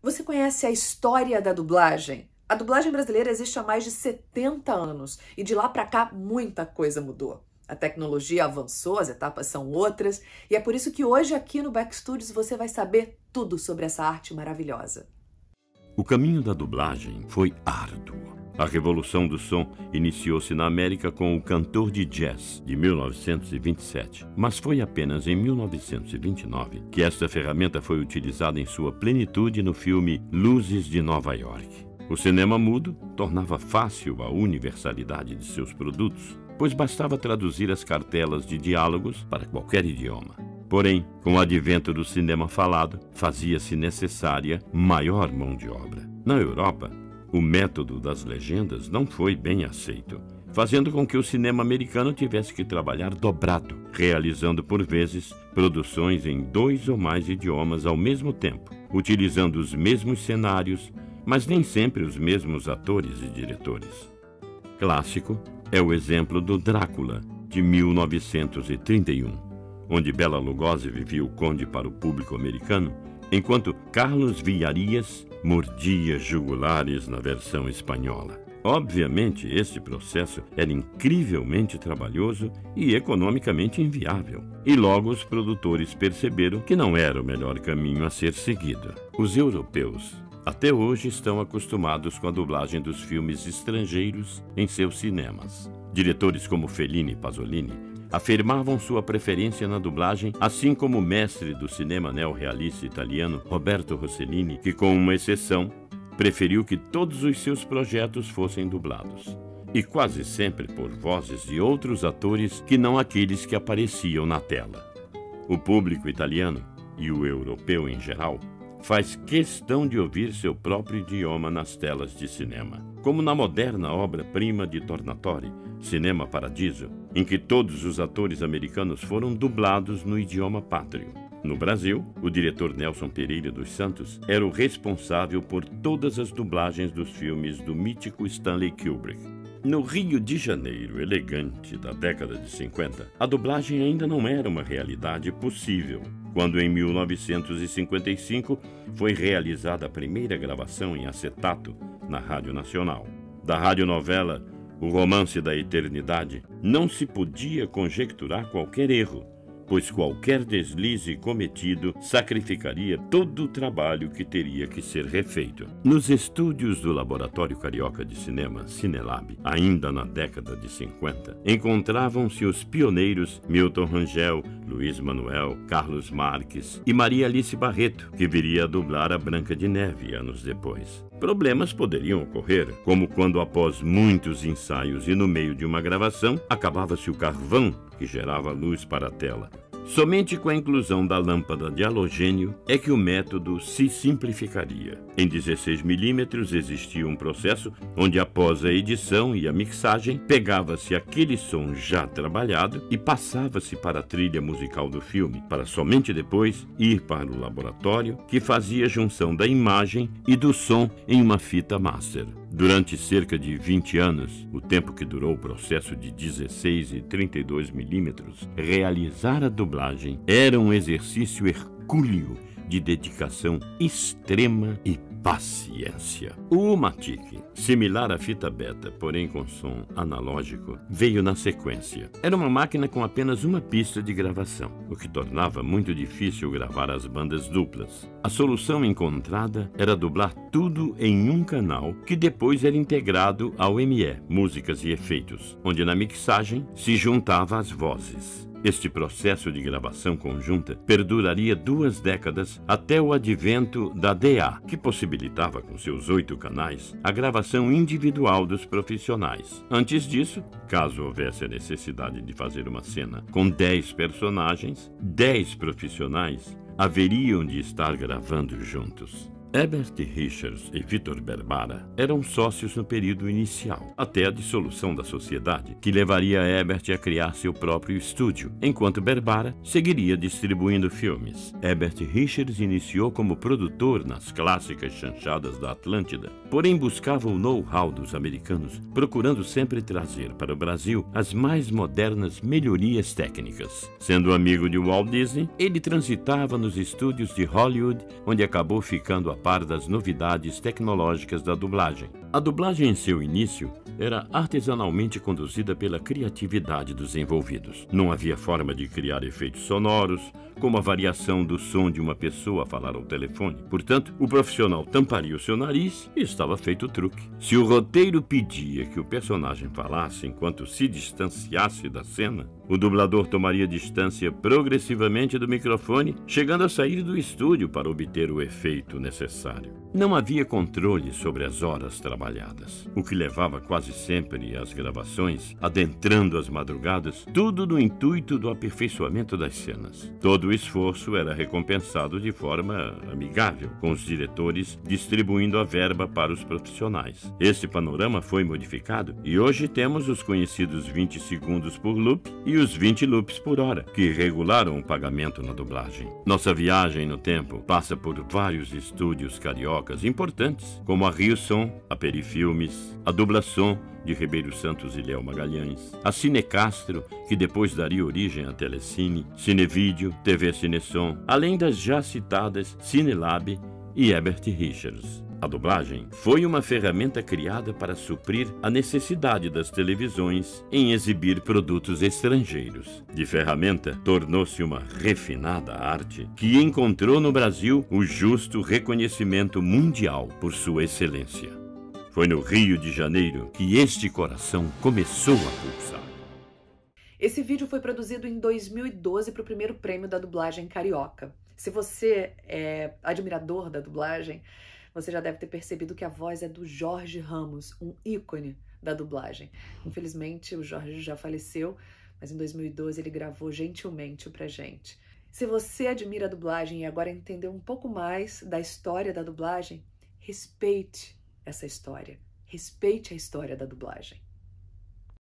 Você conhece a história da dublagem? A dublagem brasileira existe há mais de 70 anos e de lá para cá muita coisa mudou. A tecnologia avançou, as etapas são outras e é por isso que hoje aqui no Backstudios você vai saber tudo sobre essa arte maravilhosa. O caminho da dublagem foi árduo. A revolução do som iniciou-se na América com o Cantor de Jazz, de 1927, mas foi apenas em 1929 que esta ferramenta foi utilizada em sua plenitude no filme Luzes de Nova York. O cinema mudo tornava fácil a universalidade de seus produtos, pois bastava traduzir as cartelas de diálogos para qualquer idioma. Porém, com o advento do cinema falado, fazia-se necessária maior mão de obra. Na Europa, o método das legendas não foi bem aceito, fazendo com que o cinema americano tivesse que trabalhar dobrado, realizando por vezes produções em 2 ou mais idiomas ao mesmo tempo, utilizando os mesmos cenários, mas nem sempre os mesmos atores e diretores. Clássico é o exemplo do Drácula, de 1931, onde Bela Lugosi vivia o conde para o público americano, enquanto Carlos Villarias mordia jugulares na versão espanhola. Obviamente, este processo era incrivelmente trabalhoso e economicamente inviável, e logo os produtores perceberam que não era o melhor caminho a ser seguido. Os europeus até hoje estão acostumados com a dublagem dos filmes estrangeiros em seus cinemas. Diretores como Fellini e Pasolini afirmavam sua preferência na dublagem, assim como o mestre do cinema neorrealista italiano Roberto Rossellini, que, com uma exceção, preferiu que todos os seus projetos fossem dublados, e quase sempre por vozes de outros atores que não aqueles que apareciam na tela. O público italiano, e o europeu em geral, faz questão de ouvir seu próprio idioma nas telas de cinema, como na moderna obra-prima de Tornatore, Cinema Paradiso, em que todos os atores americanos foram dublados no idioma pátrio. No Brasil, o diretor Nelson Pereira dos Santos era o responsável por todas as dublagens dos filmes do mítico Stanley Kubrick. No Rio de Janeiro elegante da década de 50, a dublagem ainda não era uma realidade possível, quando em 1955 foi realizada a primeira gravação em acetato na Rádio Nacional. Da radionovela O Romance da Eternidade, não se podia conjecturar qualquer erro, pois qualquer deslize cometido sacrificaria todo o trabalho que teria que ser refeito. Nos estúdios do Laboratório Carioca de Cinema, Cinelab, ainda na década de 50, encontravam-se os pioneiros Milton Rangel, Luiz Manuel, Carlos Marques e Maria Alice Barreto, que viria a dublar a Branca de Neve anos depois. Problemas poderiam ocorrer, como quando, após muitos ensaios e no meio de uma gravação, acabava-se o carvão que gerava luz para a tela. Somente com a inclusão da lâmpada de halogênio é que o método se simplificaria. Em 16mm existia um processo onde, após a edição e a mixagem, pegava-se aquele som já trabalhado e passava-se para a trilha musical do filme, para somente depois ir para o laboratório, que fazia a junção da imagem e do som em uma fita master. Durante cerca de 20 anos, o tempo que durou o processo de 16 e 32mm, realizar a dublagem era um exercício hercúleo de dedicação extrema e paciência. O Matic, similar à fita beta, porém com som analógico, veio na sequência. Era uma máquina com apenas uma pista de gravação, o que tornava muito difícil gravar as bandas duplas. A solução encontrada era dublar tudo em um canal, que depois era integrado ao ME, Músicas e Efeitos, onde na mixagem se juntava as vozes. Este processo de gravação conjunta perduraria 2 décadas até o advento da DA, que possibilitava, com seus 8 canais, a gravação individual dos profissionais. Antes disso, caso houvesse a necessidade de fazer uma cena com 10 personagens, 10 profissionais haveriam de estar gravando juntos. Herbert Richards e Vitor Berbara eram sócios no período inicial, até a dissolução da sociedade, que levaria Herbert a criar seu próprio estúdio, enquanto Berbara seguiria distribuindo filmes. Herbert Richards iniciou como produtor nas clássicas chanchadas da Atlântida, porém buscava o know-how dos americanos, procurando sempre trazer para o Brasil as mais modernas melhorias técnicas. Sendo amigo de Walt Disney, ele transitava nos estúdios de Hollywood, onde acabou ficando par das novidades tecnológicas da dublagem. A dublagem em seu início era artesanalmente conduzida pela criatividade dos envolvidos. Não havia forma de criar efeitos sonoros, como a variação do som de uma pessoa a falar ao telefone. Portanto, o profissional tamparia o seu nariz e estava feito o truque. Se o roteiro pedia que o personagem falasse enquanto se distanciasse da cena, o dublador tomaria distância progressivamente do microfone, chegando a sair do estúdio para obter o efeito necessário. Não havia controle sobre as horas trabalhadas, o que levava quase sempre às gravações, adentrando as madrugadas, tudo no intuito do aperfeiçoamento das cenas. Todo o esforço era recompensado de forma amigável, com os diretores distribuindo a verba para os profissionais. Esse panorama foi modificado e hoje temos os conhecidos 20 segundos por loop e os 20 loops por hora, que regularam o pagamento na dublagem. Nossa viagem no tempo passa por vários estúdios cariocas importantes, como a Rio Som, a Perifilmes, a Dublação de Ribeiro Santos e Léo Magalhães, a Cinecastro, que depois daria origem à Telecine, Cinevídeo, TV Cinesom, além das já citadas Cinelab e Herbert Richards. A dublagem foi uma ferramenta criada para suprir a necessidade das televisões em exibir produtos estrangeiros. De ferramenta, tornou-se uma refinada arte que encontrou no Brasil o justo reconhecimento mundial por sua excelência. Foi no Rio de Janeiro que este coração começou a pulsar. Esse vídeo foi produzido em 2012 para o primeiro prêmio da dublagem carioca. Se você é admirador da dublagem, você já deve ter percebido que a voz é do Jorge Ramos, um ícone da dublagem. Infelizmente, o Jorge já faleceu, mas em 2012 ele gravou gentilmente pra gente. Se você admira a dublagem e agora entender um pouco mais da história da dublagem, respeite essa história. Respeite a história da dublagem.